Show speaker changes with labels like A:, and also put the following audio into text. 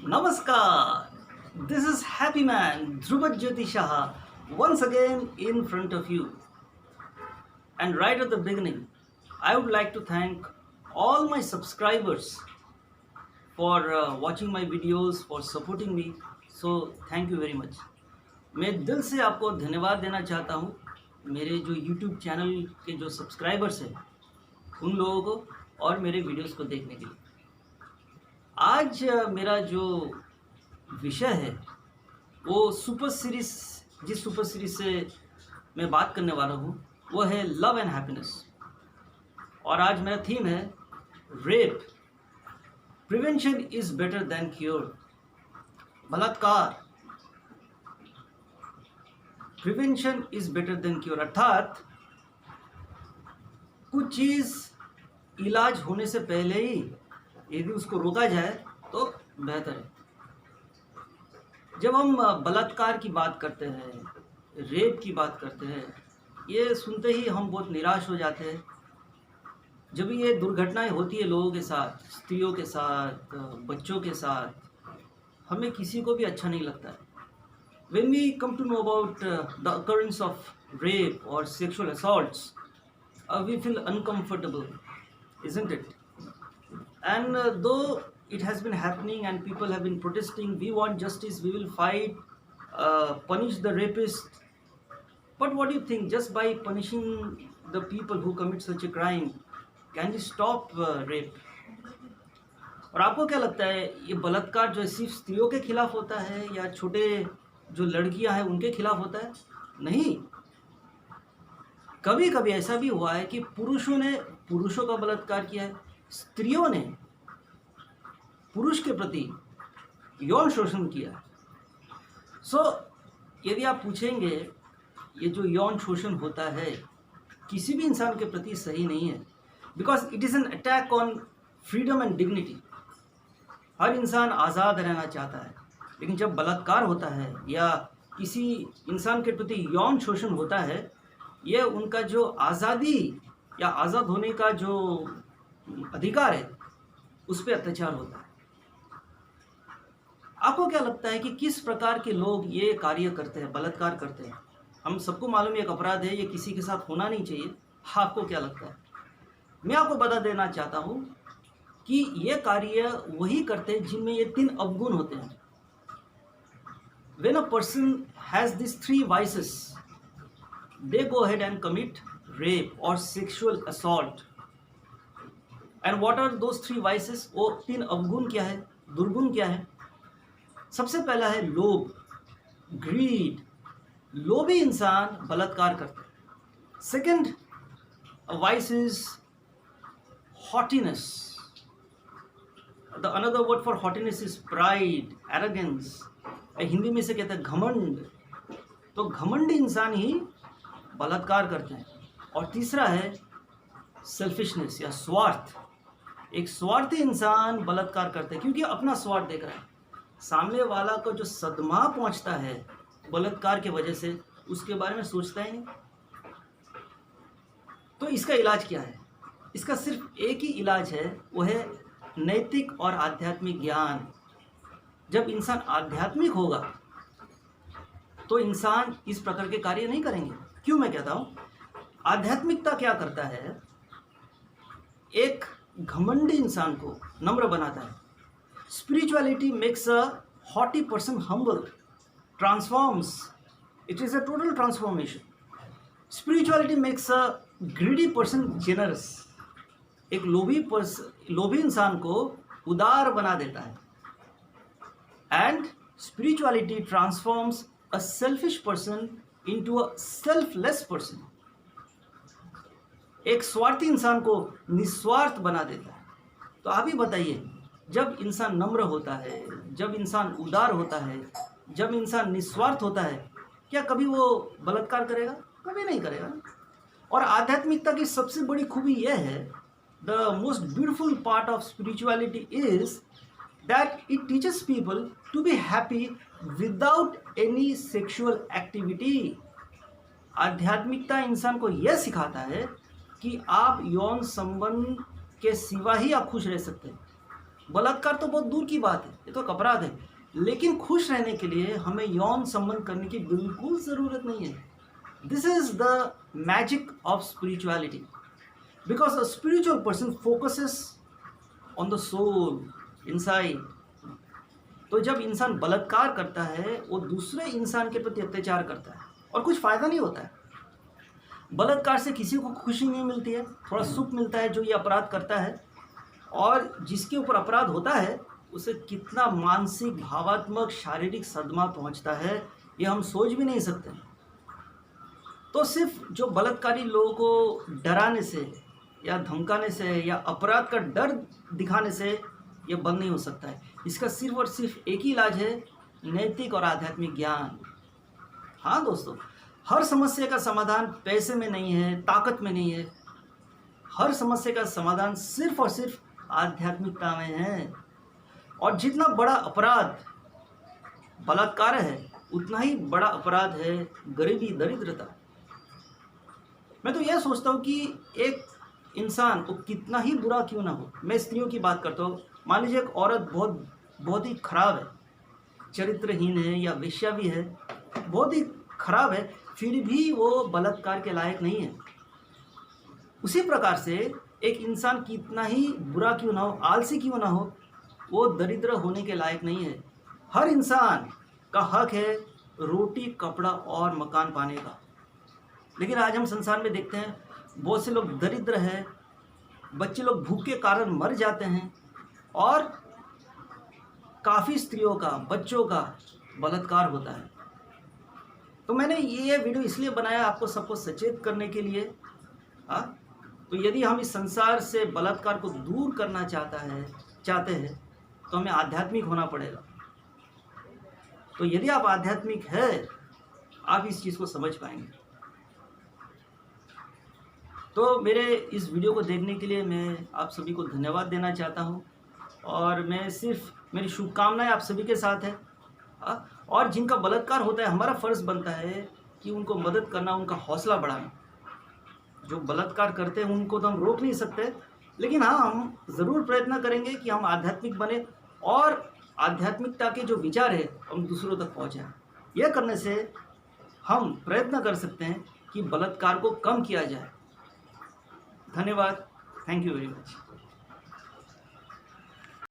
A: Namaskar. This is Happy Man Dhruvat Jyoti Shah once again in front of you. And right at the beginning, I would like to thank all my subscribers for watching my videos, for supporting me. So thank you very much. मैं दिल से आपको धन्यवाद देना चाहता हूँ मेरे जो YouTube चैनल के जो सब्सक्राइबर्स हैं उन लोगों को और मेरे वीडियोस को देखने के लिए। आज मेरा जो विषय है वो सुपर सीरीज जिस सुपर सीरीज से मैं बात करने वाला हूँ वो है लव एंड हैप्पीनेस। और आज मेरा थीम है rape, prevention is better than cure. बलात्कार, prevention is better than cure, अर्थात कुछ चीज़ इलाज होने से पहले ही यदि उसको रोका जाए तो बेहतर है। जब हम बलात्कार की बात करते हैं, रेप की बात करते हैं, ये सुनते ही हम बहुत निराश हो जाते हैं। जब ये दुर्घटनाएं होती है लोगों के साथ, स्त्रियों के साथ, बच्चों के साथ, हमें किसी को भी अच्छा नहीं लगता है। When we come to know about the occurrence of rape or sexual assaults, we feel uncomfortable, isn't it? And though it has been happening and people have been protesting, we want justice, we will fight, punish the rapist. But what do you think? Just by punishing the people who commit such a crime, can we stop rape? और आपको क्या लगता है ये बलात्कार जो है सिर्फ स्त्रियों के खिलाफ होता है या छोटे जो लड़कियां हैं उनके खिलाफ होता है? नहीं, कभी कभी ऐसा भी हुआ है कि पुरुषों ने पुरुषों का बलात्कार किया है, स्त्रियों ने पुरुष के प्रति यौन शोषण किया। यदि आप पूछेंगे ये जो यौन शोषण होता है किसी भी इंसान के प्रति सही नहीं है, because it is an attack on freedom and dignity. हर इंसान आज़ाद रहना चाहता है, लेकिन जब बलात्कार होता है या किसी इंसान के प्रति यौन शोषण होता है, यह उनका जो आज़ादी या आज़ाद होने का जो अधिकार है उस पर अत्याचार होता है। आपको क्या लगता है कि किस प्रकार के लोग ये कार्य करते हैं, बलात्कार करते हैं? हम सबको मालूम है एक अपराध है, ये किसी के साथ होना नहीं चाहिए। आपको क्या लगता है? मैं आपको बता देना चाहता हूँ कि ये कार्य वही करते हैं जिनमें ये 3 अवगुण होते हैं। When a person has these 3 vices, they go ahead and commit rape or sexual assault. And what are those 3 vices? वो 3 अवगुण क्या है, दुर्गुण क्या है? सबसे पहला है लोभ, ग्रीड। लोभी इंसान बलात्कार करते हैं। Second vice is haughtiness. The another word for haughtiness is pride, arrogance. Hindi में से कहते हैं घमंड। तो घमंडी इंसान ही बलात्कार करते हैं। और तीसरा है सेल्फिशनेस या स्वार्थ। एक स्वार्थी इंसान बलात्कार करते हैं क्योंकि अपना स्वार्थ देख रहा है। सामने वाला को जो सदमा पहुंचता है बलात्कार के वजह से, उसके बारे में सोचता ही नहीं। तो इसका इलाज क्या है? इसका सिर्फ एक ही इलाज है, वो है नैतिक और आध्यात्मिक ज्ञान। जब इंसान आध्यात्मिक होगा तो इंसान इस प्रकार के कार्य नहीं करेंगे। क्यों मैं कहता हूँ? आध्यात्मिकता क्या करता है? एक घमंडी इंसान को नम्र बनाता है। Spirituality makes a haughty person humble, transforms. It is a total transformation. Spirituality makes a greedy person generous. एक लोभी इंसान को उदार बना देता है। And spirituality transforms a selfish person into a selfless person. एक स्वार्थी इंसान को निस्वार्थ बना देता है। तो आप ही बताइए, जब इंसान नम्र होता है, जब इंसान उदार होता है, जब इंसान निस्वार्थ होता है, क्या कभी वो बलात्कार करेगा? कभी नहीं करेगा। और आध्यात्मिकता की सबसे बड़ी खूबी यह है, the most beautiful part of spirituality is that it teaches people to be happy without any sexual activity. आध्यात्मिकता इंसान को यह सिखाता है कि आप यौन संबंध के सिवा ही आप खुश रह सकते हैं। बलात्कार तो बहुत दूर की बात है, ये तो एक अपराध है। लेकिन खुश रहने के लिए हमें यौन संबंध करने की बिल्कुल ज़रूरत नहीं है। This is the magic of spirituality, because a spiritual person focuses on the soul inside. तो जब इंसान बलात्कार करता है वो दूसरे इंसान के प्रति अत्याचार करता है और कुछ फ़ायदा नहीं होता है। बलात्कार से किसी को खुशी नहीं मिलती है, थोड़ा सुख मिलता है जो ये अपराध करता है, और जिसके ऊपर अपराध होता है उसे कितना मानसिक, भावात्मक, शारीरिक सदमा पहुंचता है ये हम सोच भी नहीं सकते। तो सिर्फ जो बलात्कारी लोगों को डराने से या धमकाने से या अपराध का डर दिखाने से ये बंद नहीं हो सकता है। इसका सिर्फ और सिर्फ एक ही इलाज है, नैतिक और आध्यात्मिक ज्ञान। हाँ दोस्तों, हर समस्या का समाधान पैसे में नहीं है, ताकत में नहीं है। हर समस्या का समाधान सिर्फ और सिर्फ आध्यात्मिकता में है। और जितना बड़ा अपराध बलात्कार है उतना ही बड़ा अपराध है गरीबी, दरिद्रता। मैं तो यह सोचता हूँ कि एक इंसान को कितना ही बुरा क्यों ना हो, मैं स्त्रियों की बात करता हूँ, मान लीजिए एक औरत बहुत ही खराब है, चरित्रहीन है या वेश्या भी है, बहुत ही खराब है, फिर भी वो बलात्कार के लायक नहीं है। उसी प्रकार से एक इंसान कितना ही बुरा क्यों ना हो, आलसी क्यों ना हो, वो दरिद्र होने के लायक नहीं है। हर इंसान का हक है रोटी, कपड़ा और मकान पाने का। लेकिन आज हम संसार में देखते हैं बहुत से लोग दरिद्र हैं, बच्चे लोग भूख के कारण मर जाते हैं, और काफ़ी स्त्रियों का, बच्चों का बलात्कार होता है। तो मैंने ये वीडियो इसलिए बनाया आपको सबको सचेत करने के लिए। तो यदि हम इस संसार से बलात्कार को दूर करना चाहते हैं तो हमें आध्यात्मिक होना पड़ेगा। तो यदि आप आध्यात्मिक है आप इस चीज़ को समझ पाएंगे। तो मेरे इस वीडियो को देखने के लिए मैं आप सभी को धन्यवाद देना चाहता हूँ, और मैं सिर्फ मेरी शुभकामनाएं आप सभी के साथ है। और जिनका बलात्कार होता है हमारा फ़र्ज़ बनता है कि उनको मदद करना, उनका हौसला बढ़ाना। जो बलात्कार करते हैं उनको तो हम रोक नहीं सकते, लेकिन हाँ हम ज़रूर प्रयत्न करेंगे कि हम आध्यात्मिक बने और आध्यात्मिकता के जो विचार है हम दूसरों तक पहुँचाएं। यह करने से हम प्रयत्न कर सकते हैं कि बलात्कार को कम किया जाए। धन्यवाद। Thank you very much.